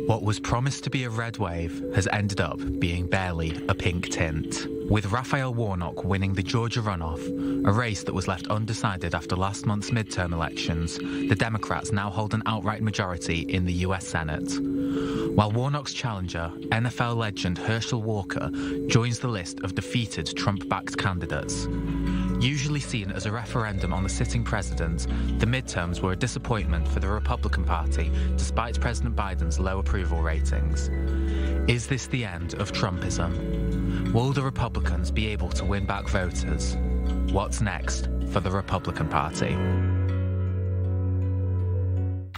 What was promised to be a red wave has ended up being barely a pink tint. With Raphael Warnock winning the Georgia runoff, a race that was left undecided after last month's midterm elections, the Democrats now hold an outright majority in the US Senate. While Warnock's challenger, NFL legend Herschel Walker, joins the list of defeated Trump-backed candidates. Usually seen as a referendum on the sitting president, the midterms were a disappointment for the Republican Party despite President Biden's low approval ratings. Is this the end of Trumpism? Will the Republicans be able to win back voters? What's next for the Republican Party?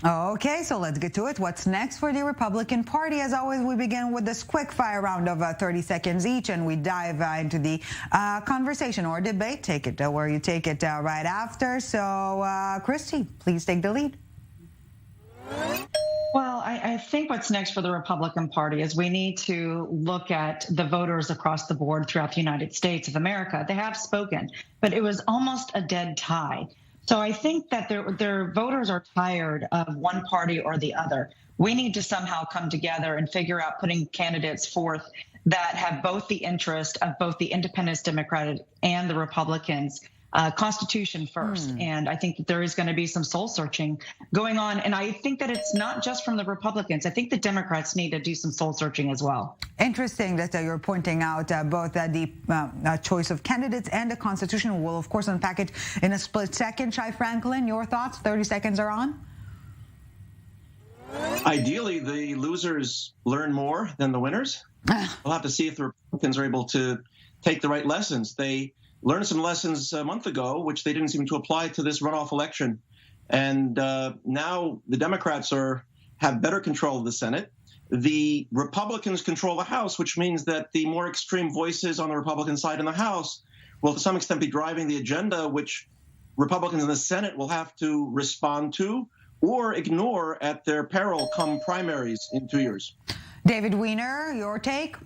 Okay, so let's get to it. What's next for the Republican Party? As always, we begin with this quick fire round of 30 seconds each, and we dive into the conversation or debate. Take it where you take it right after. So, Christie, please take the lead. Well, I think what's next for the Republican Party is we need to look at the voters across the board throughout the United States of America. They have spoken, but it was almost a dead tie. So I think that their voters are tired of one party or the other. We need to somehow come together and figure out putting candidates forth that have both the interest of both the Independents, Democratic, and the Republicans. Constitution first. And I think that there is going to be some soul searching going on. And I think that it's not just from the Republicans. I think the Democrats need to do some soul searching as well. Interesting that you're pointing out both the choice of candidates and the Constitution. We'll, of course, unpack it in a split second. Shai Franklin, your thoughts? 30 seconds are on. Ideally, the losers learn more than the winners. We'll have to see if the Republicans are able to take the right lessons. They learned some lessons a month ago, which they didn't seem to apply to this runoff election. And now the Democrats have better control of the Senate. The Republicans control the House, which means that the more extreme voices on the Republican side in the House will to some extent be driving the agenda, which Republicans in the Senate will have to respond to or ignore at their peril come primaries in 2 years. David Wiener, your take?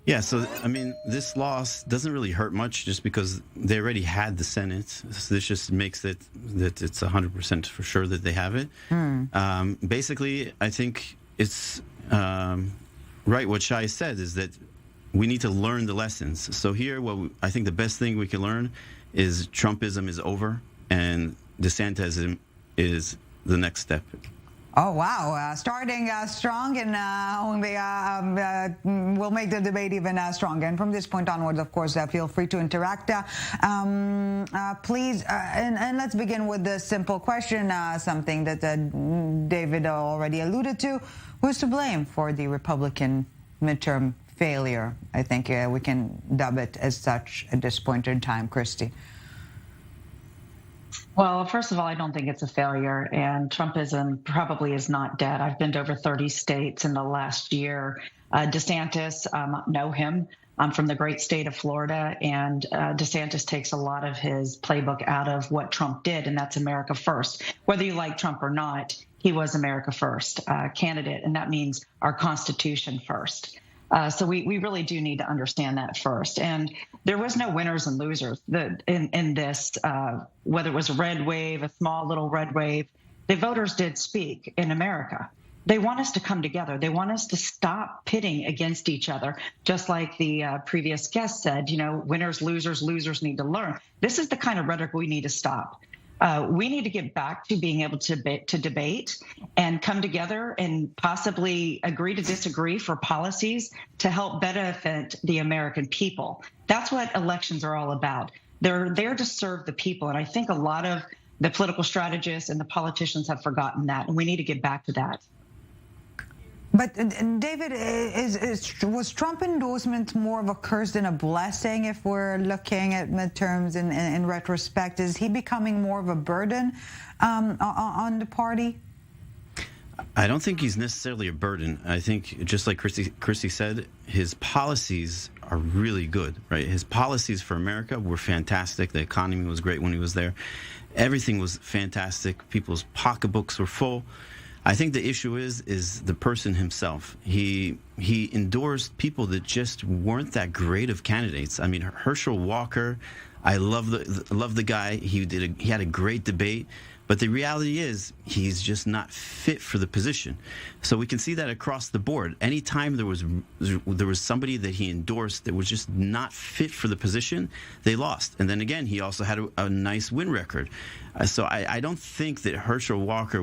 Yeah, so, I mean, this loss doesn't really hurt much just because they already had the Senate. So this just makes it that it's 100% for sure that they have it. Basically, I think it's right what Shai said is that we need to learn the lessons. So here, I think the best thing we can learn is Trumpism is over and DeSantism is the next step. Oh, wow. Starting strong, and we'll make the debate even stronger. And from this point onwards, of course, feel free to interact. Please, and let's begin with the simple question, something that David already alluded to. Who's to blame for the Republican midterm failure? I think we can dub it as such at this point in time. Christie. Well, first of all, I don't think it's a failure, and Trumpism probably is not dead. I've been to over 30 states in the last year. DeSantis, know him. I'm from the great state of Florida, and DeSantis takes a lot of his playbook out of what Trump did, and that's America first. Whether you like Trump or not, he was America first candidate, and that means our Constitution first. So we really do need to understand that first. And there was no winners and losers in this, whether it was a red wave, a small little red wave. The voters did speak in America. They want us to come together. They want us to stop pitting against each other. Just like the previous guest said, winners, losers need to learn. This is the kind of rhetoric we need to stop. We need to get back to being able to debate and come together and possibly agree to disagree for policies to help benefit the American people. That's what elections are all about. They're there to serve the people. And I think a lot of the political strategists and the politicians have forgotten that, and we need to get back to that. But David, was Trump endorsement more of a curse than a blessing if we're looking at midterms in retrospect? Is he becoming more of a burden on the party? I don't think he's necessarily a burden. I think, just like Christie said, his policies are really good, right? His policies for America were fantastic. The economy was great when he was there. Everything was fantastic. People's pocketbooks were full. I think the issue is the person himself. He endorsed people that just weren't that great of candidates. I mean, Herschel Walker, I love the guy. He had a great debate, But the reality is he's just not fit for the position. So we can see that across the board. Anytime there was somebody that he endorsed that was just not fit for the position, they lost. And then again, he also had a nice win record. So I don't think that Herschel Walker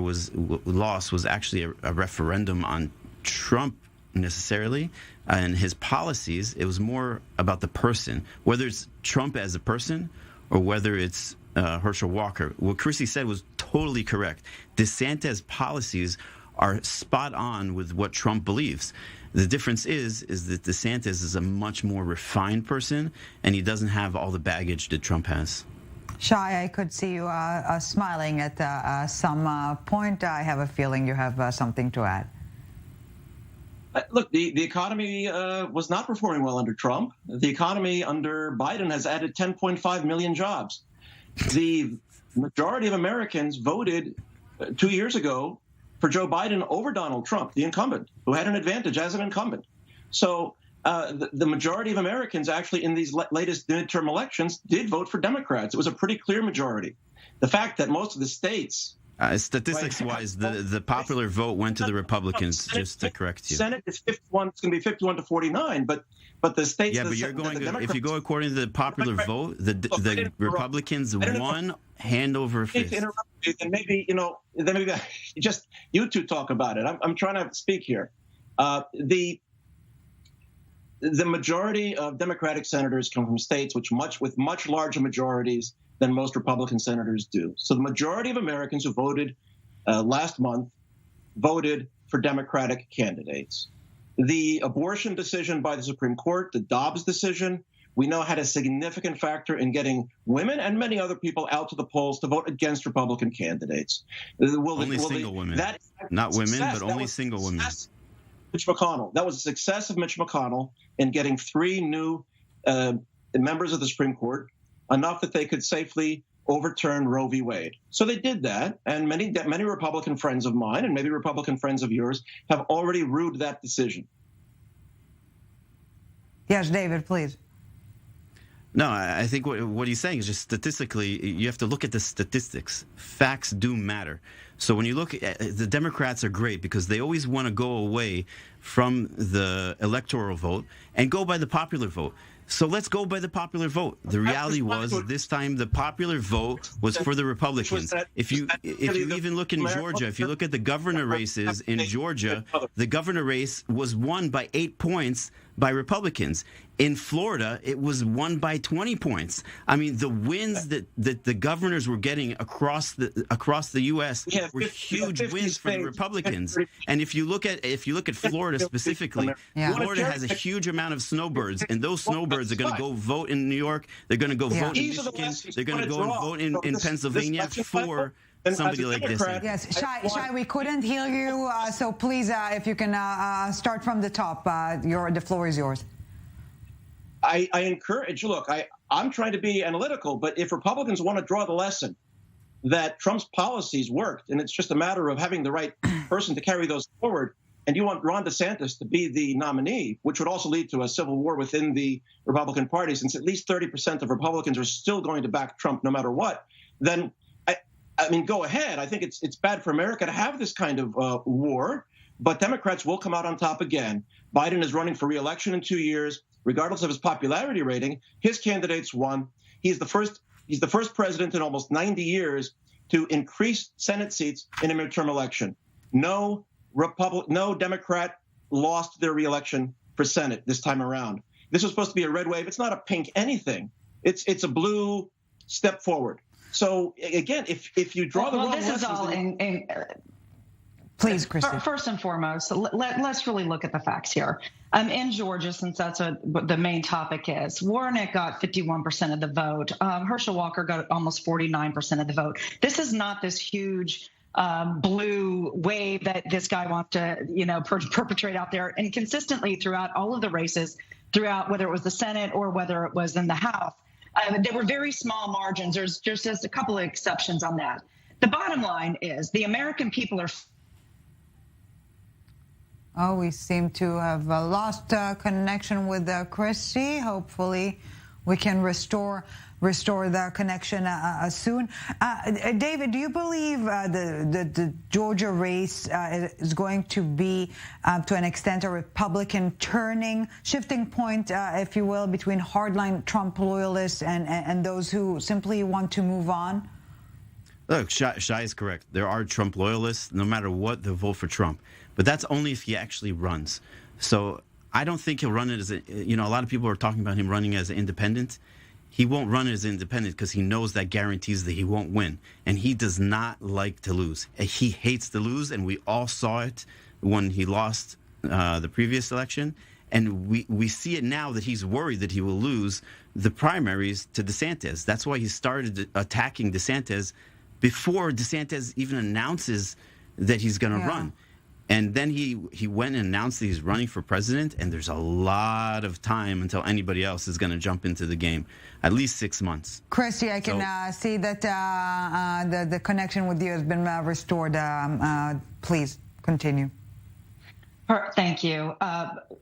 loss was actually a referendum on Trump necessarily and his policies. It was more about the person, whether it's Trump as a person or whether it's Herschel Walker. What Christie said was totally correct. DeSantis' policies are spot on with what Trump believes. The difference is that DeSantis is a much more refined person, and he doesn't have all the baggage that Trump has. Shai, I could see you smiling at some point. I have a feeling you have something to add. Look, the economy was not performing well under Trump. The economy under Biden has added 10.5 million jobs. The majority of Americans voted 2 years ago for Joe Biden over Donald Trump, the incumbent, who had an advantage as an incumbent. So the majority of Americans actually in these latest midterm elections did vote for Democrats. It was a pretty clear majority. The fact that most of the states... Statistics-wise, the popular vote went to the Republicans, just to correct you. Senate is 51. It's going to be 51 to 49, but the states... Yeah, but you're going... If you go according to the popular vote, the Republicans won hand over fist. Then maybe, just you two talk about it. I'm trying to speak here. The majority of Democratic senators come from states with much larger majorities than most Republican senators do. So the majority of Americans who voted last month voted for Democratic candidates. The abortion decision by the Supreme Court, the Dobbs decision, we know had a significant factor in getting women and many other people out to the polls to vote against Republican candidates. Only single women. Not women, but only single women. Mitch McConnell. That was a success of Mitch McConnell in getting 3 new members of the Supreme Court, enough that they could safely overturn Roe v. Wade. So they did that, and many Republican friends of mine, and maybe Republican friends of yours, have already rued that decision. Yes, David, please. No, I think what he's saying is just statistically, you have to look at the statistics. Facts do matter. So when you look at the Democrats are great because they always want to go away from the electoral vote and go by the popular vote. So let's go by the popular vote. The reality was this time the popular vote was for the Republicans. If you even look in Georgia, if you look at the governor races in Georgia, the governor race was won by 8 points by Republicans. In Florida, it was won by 20 points. I mean, the wins that the governors were getting across the U.S. were huge wins for the Republicans. And if you look at Florida specifically, Florida has a huge amount of snowbirds, and those snowbirds are going to go vote in New York. They're going to go vote in Michigan. They're going to go and vote in Pennsylvania for somebody like this. Yes, Shai, we couldn't hear you, so please, if you can start from the top, the floor is yours. I encourage, look, I'm trying to be analytical, but if Republicans want to draw the lesson that Trump's policies worked, and it's just a matter of having the right person to carry those forward, and you want Ron DeSantis to be the nominee, which would also lead to a civil war within the Republican Party, since at least 30% of Republicans are still going to back Trump no matter what, then, I mean, go ahead. I think it's bad for America to have this kind of war, but Democrats will come out on top again. Biden is running for re-election in 2 years. Regardless of his popularity rating, his candidates won. He's the first president in almost 90 years to increase Senate seats in a midterm election. No Democrat lost their re-election for Senate this time around. This was supposed to be a red wave. It's not a pink anything. It's a blue step forward. So again, if you draw the wrong lessons, this is all in Please, Christie. First and foremost, let's really look at the facts here. In Georgia, since that's what the main topic is, Warnock got 51% of the vote. Herschel Walker got almost 49% of the vote. This is not this huge blue wave that this guy wants to, perpetrate out there. And consistently throughout all of the races, throughout whether it was the Senate or whether it was in the House, there were very small margins. There's just a couple of exceptions on that. The bottom line is the American people are... Oh, we seem to have lost connection with Christie. Hopefully we can restore restore the connection soon. David, do you believe the Georgia race is going to be, to an extent, a Republican shifting point, if you will, between hardline Trump loyalists and those who simply want to move on? Look, Shai is correct. There are Trump loyalists. No matter what, they'll vote for Trump. But that's only if he actually runs. So I don't think he'll run it as a lot of people are talking about him running as an independent. He won't run as an independent because he knows that guarantees that he won't win. And he does not like to lose. He hates to lose, and we all saw it when he lost the previous election. And we see it now that he's worried that he will lose the primaries to DeSantis. That's why he started attacking DeSantis before DeSantis even announces that he's going to run. And then he went and announced that he's running for president, and there's a lot of time until anybody else is going to jump into the game, at least 6 months. Christie, I can see that the connection with you has been restored. Please continue. Thank you.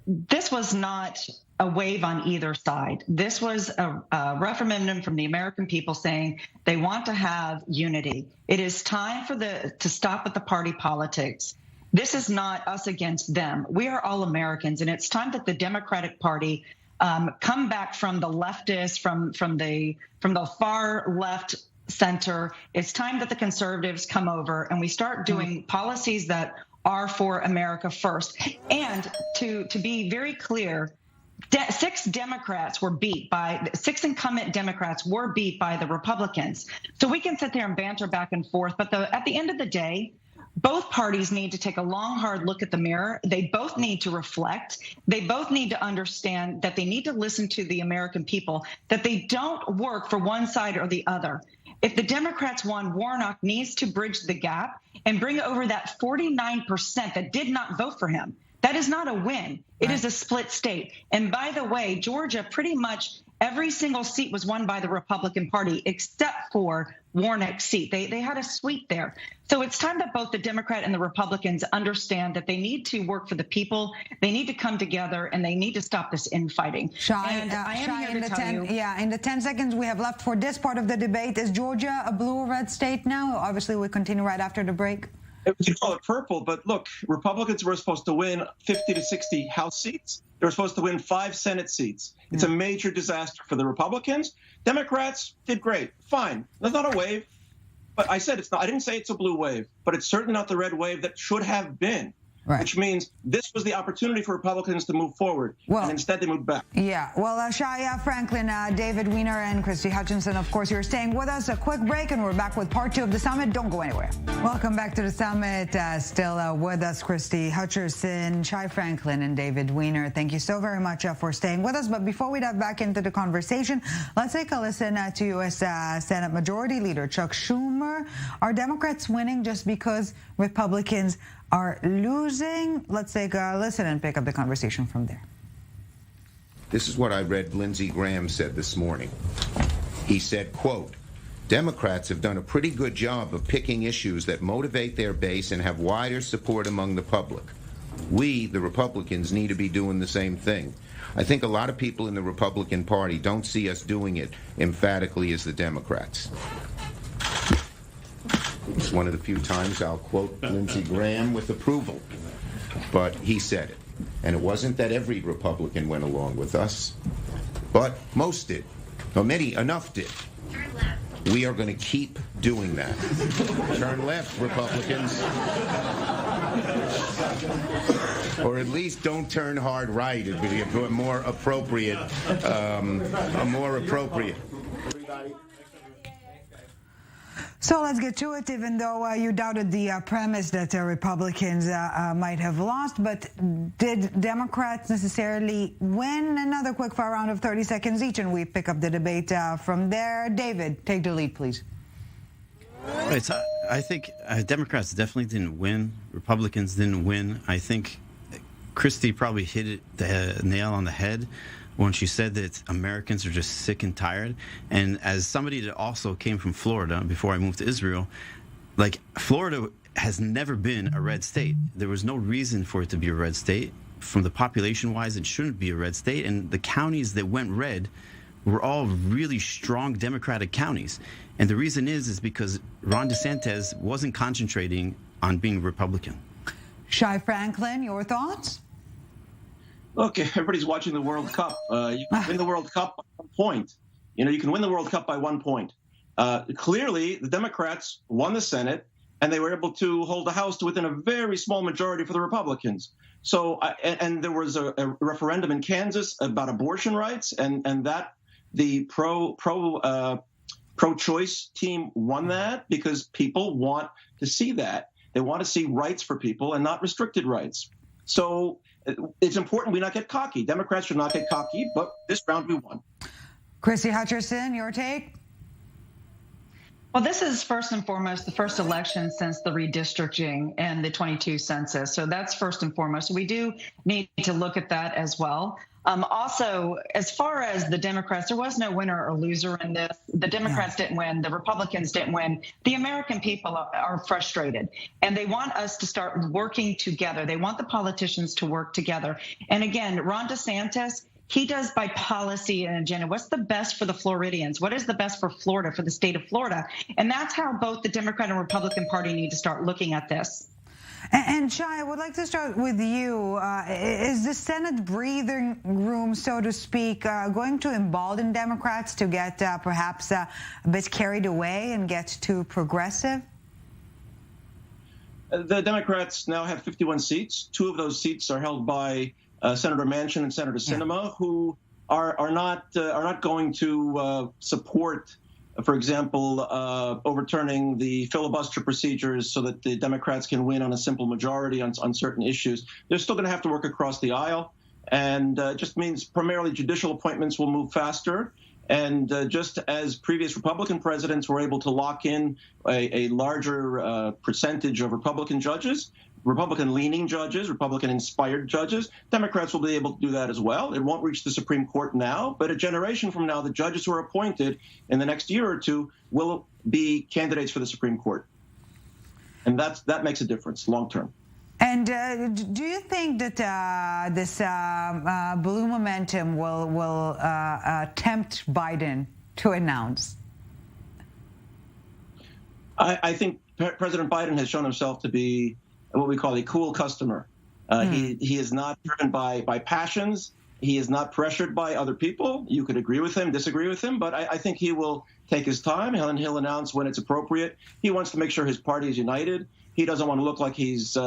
This was not a wave on either side. This was a referendum from the American people saying they want to have unity. It is time to stop with the party politics. This is not us against them. We are all Americans, and it's time that the Democratic Party come back from the leftists, from the far left center. It's time that the conservatives come over and we start doing policies that are for America first. And to be very clear, 6 incumbent Democrats were beat by the Republicans. So we can sit there and banter back and forth, but at the end of the day, both parties need to take a long, hard look at the mirror. They both need to reflect. They both need to understand that they need to listen to the American people, that they don't work for one side or the other. If the Democrats won, Warnock needs to bridge the gap and bring over that 49% that did not vote for him. That is not a win. It is a split state. And by the way, Georgia, pretty much every single seat was won by the Republican Party except for Warnock's seat. They had a sweep there. So it's time that both the Democrat and the Republicans understand that they need to work for the people. They need to come together and they need to stop this infighting. Shai, in the 10 seconds we have left for this part of the debate, is Georgia a blue or red state now? Obviously, we'll continue right after the break. You call it purple, but look, Republicans were supposed to win 50 to 60 House seats. They were supposed to win 5 Senate seats. It's a major disaster for the Republicans. Democrats did great. Fine. That's not a wave. But I said it's not. I didn't say it's a blue wave, but it's certainly not the red wave that should have been. Which means this was the opportunity for Republicans to move forward, and instead they moved back. Yeah, well, Shai Franklin, David Wiener, and Christie Hutcherson, of course, you're staying with us. A quick break, and we're back with part 2 of the summit. Don't go anywhere. Welcome back to the summit. Still with us, Christie Hutcherson, Shai Franklin, and David Wiener. Thank you so very much for staying with us. But before we dive back into the conversation, let's take a listen to U.S. Senate Majority Leader Chuck Schumer. Are Democrats winning just because Republicans are losing? Let's take a listen and pick up the conversation from there. This is what I read Lindsey Graham said this morning. He said, quote, Democrats have done a pretty good job of picking issues that motivate their base and have wider support among the public. We, the Republicans, need to be doing the same thing. I think a lot of people in the Republican Party don't see us doing it emphatically as the Democrats. It's one of the few times I'll quote Lindsey Graham with approval. But he said it. And it wasn't that every Republican went along with us, but most did. Or enough did. Turn left. We are going to keep doing that. Turn left, Republicans. Or at least don't turn hard right. It'd be a more appropriate. So let's get to it, even though you doubted the premise that Republicans might have lost. But did Democrats necessarily win? Another quick fire round of 30 seconds each, and we pick up the debate from there. David, take the lead, please. I think Democrats definitely didn't win. Republicans didn't win. I think Christie probably hit the nail on the head when she said that Americans are just sick and tired. And as somebody that also came from Florida before I moved to Israel, like, Florida has never been a red state. There was no reason for it to be a red state. From the population-wise, it shouldn't be a red state. And the counties that went red were all really strong Democratic counties. And the reason is because Ron DeSantis wasn't concentrating on being Republican. Shai Franklin, your thoughts? Look, everybody's watching the World Cup. You can win the World Cup by 1 point. You can win the World Cup by 1 point. Clearly, the Democrats won the Senate, and they were able to hold the House to within a very small majority for the Republicans. So, and there was a referendum in Kansas about abortion rights, and that the pro-choice team won that because people want to see that. They want to see rights for people and not restricted rights. So it's important we not get cocky. Democrats should not get cocky, but this round we won. Christie Hutcherson, your take? Well, this is first and foremost the first election since the redistricting and the 22 census. So that's first and foremost. We do need to look at that as well. Also, as far as the Democrats, there was no winner or loser in this. The Democrats didn't win. The Republicans didn't win. The American people are frustrated, and they want us to start working together. They want the politicians to work together. And again, Ron DeSantis, he does by policy and agenda. What's the best for the Floridians? What is the best for Florida, for the state of Florida? And that's how both the Democrat and Republican Party need to start looking at this. And Shai, I would like to start with you. Is the Senate breathing room, so to speak, going to embolden Democrats to get perhaps a bit carried away and get too progressive? The Democrats now have 51 seats. 2 of those seats are held by Senator Manchin and Senator Sinema, who are not going to support, for example, overturning the filibuster procedures so that the Democrats can win on a simple majority on certain issues. They're still going to have to work across the aisle, and it just means primarily judicial appointments will move faster. And just as previous Republican presidents were able to lock in a larger percentage of Republican judges, Republican-leaning judges, Republican-inspired judges, Democrats will be able to do that as well. It won't reach the Supreme Court now, but a generation from now, the judges who are appointed in the next year or two will be candidates for the Supreme Court. And that makes a difference long-term. And do you think that this blue momentum will tempt Biden to announce? I think President Biden has shown himself to be what we call a cool customer. He is not driven by passions. He is not pressured by other people. You could agree with him, disagree with him, but I think he will take his time and he'll announce when it's appropriate. He wants to make sure his party is united. He doesn't want to look like he's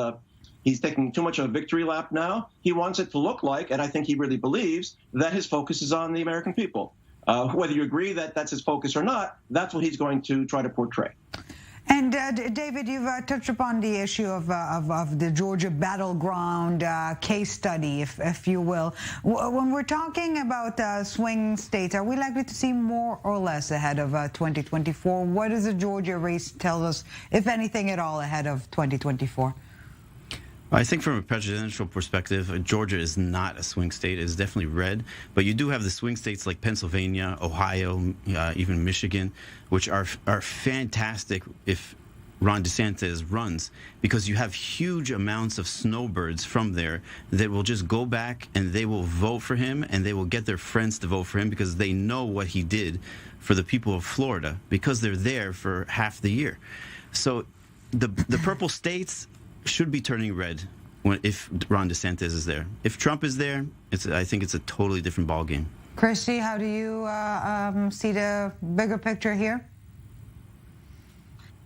taking too much of a victory lap now. He wants it to look like, and I think he really believes, that his focus is on the American people. Whether you agree that that's his focus or not, that's what he's going to try to portray. And David, you've touched upon the issue of the Georgia battleground case study, if you will. When we're talking about swing states, are we likely to see more or less ahead of 2024? What does the Georgia race tell us, if anything at all, ahead of 2024? I think from a presidential perspective, Georgia is not a swing state. It's definitely red. But you do have the swing states like Pennsylvania, Ohio, even Michigan, which are fantastic if Ron DeSantis runs, because you have huge amounts of snowbirds from there that will just go back and they will vote for him, and they will get their friends to vote for him because they know what he did for the people of Florida, because they're there for half the year. So the purple states should be turning red if Ron DeSantis is there. If Trump is there, I think it's a totally different ballgame. Christie, how do you see the bigger picture here?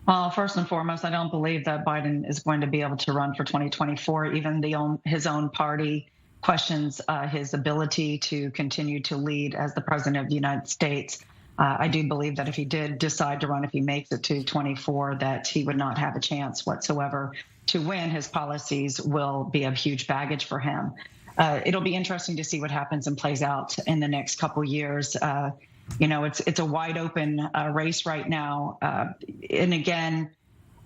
Well, first and foremost, I don't believe that Biden is going to be able to run for 2024. Even his own party questions his ability to continue to lead as the president of the United States. I do believe that if he did decide to run, if he makes it to 24, that he would not have a chance whatsoever to win. His policies will be of huge baggage for him. It'll be interesting to see what happens and plays out in the next couple years. It's a wide open race right now. And again,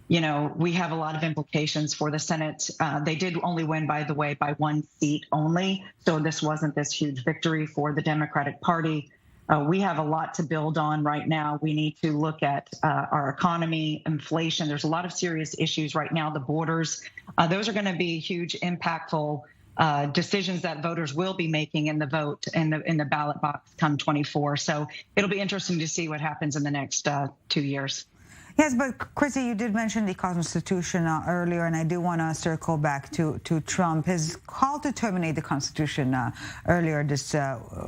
we have a lot of implications for the Senate. They did only win, by the way, by 1 seat only. So this wasn't this huge victory for the Democratic Party. We have a lot to build on right now. We need to look at our economy, inflation. There's a lot of serious issues right now. The borders, those are going to be huge, impactful decisions that voters will be making in the vote in the ballot box come 24. So it'll be interesting to see what happens in the next 2 years. Yes, but Christie, you did mention the Constitution earlier, and I do want to circle back to Trump. His call to terminate the Constitution earlier this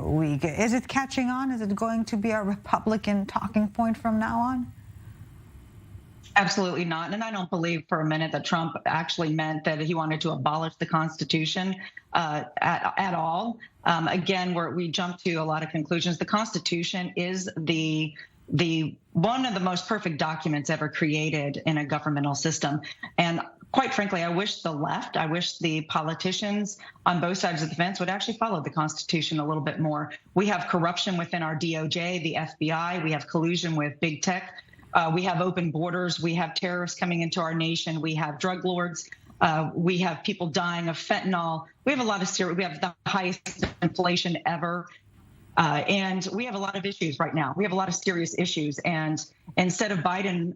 week. Is it catching on? Is it going to be a Republican talking point from now on? Absolutely not. And I don't believe for a minute that Trump actually meant that he wanted to abolish the Constitution at all. Again, we jump to a lot of conclusions. The Constitution is the one of the most perfect documents ever created in a governmental system. And quite frankly, I wish the politicians on both sides of the fence would actually follow the Constitution a little bit more. We have corruption within our DOJ, the FBI. We have collusion with big tech. We have open borders. We have terrorists coming into our nation. We have drug lords. We have people dying of fentanyl. We have we have the highest inflation ever. And we have a lot of issues right now. We have a lot of serious issues. And instead of Biden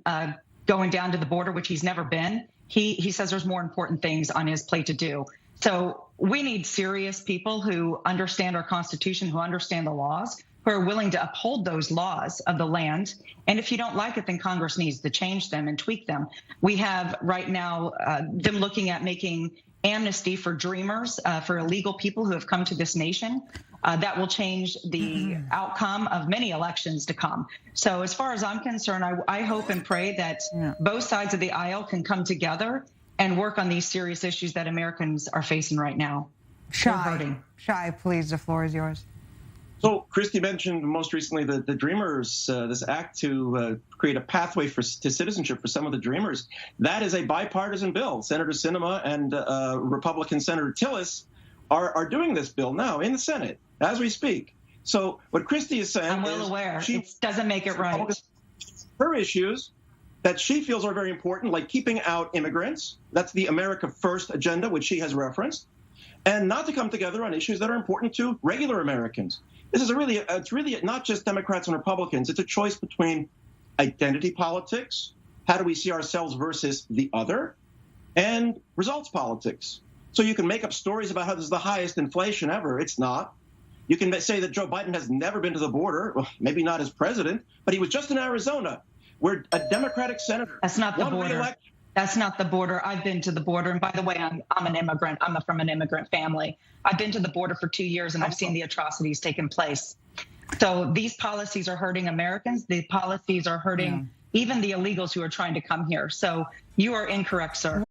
going down to the border, which he's never been, he says there's more important things on his plate to do. So we need serious people who understand our Constitution, who understand the laws, who are willing to uphold those laws of the land. And if you don't like it, then Congress needs to change them and tweak them. We have right now them looking at making amnesty for dreamers, for illegal people who have come to this nation. That will change the outcome of many elections to come. So as far as I'm concerned, I hope and pray that both sides of the aisle can come together and work on these serious issues that Americans are facing right now. Shai, please, the floor is yours. So Christie mentioned most recently the Dreamers, this act to create a pathway to citizenship for some of the Dreamers. That is a bipartisan bill. Senator Sinema and Republican Senator Tillis are doing this bill now in the Senate as we speak. So what Christie is saying I'm well aware. It doesn't make it right. Her issues that she feels are very important, like keeping out immigrants. That's the America First agenda, which she has referenced, and not to come together on issues that are important to regular Americans. This is it's really not just Democrats and Republicans. It's a choice between identity politics, how do we see ourselves versus the other, and results politics. So you can make up stories about how this is the highest inflation ever. It's not. You can say that Joe Biden has never been to the border. Well, maybe not as president, but he was just in Arizona, where a Democratic senator. That's not the border. That's not the border. I've been to the border. And by the way, I'm an immigrant. I'm from an immigrant family. I've been to the border for 2 years, and I've seen the atrocities taking place. So these policies are hurting Americans. The policies are hurting even the illegals who are trying to come here. So you are incorrect, sir.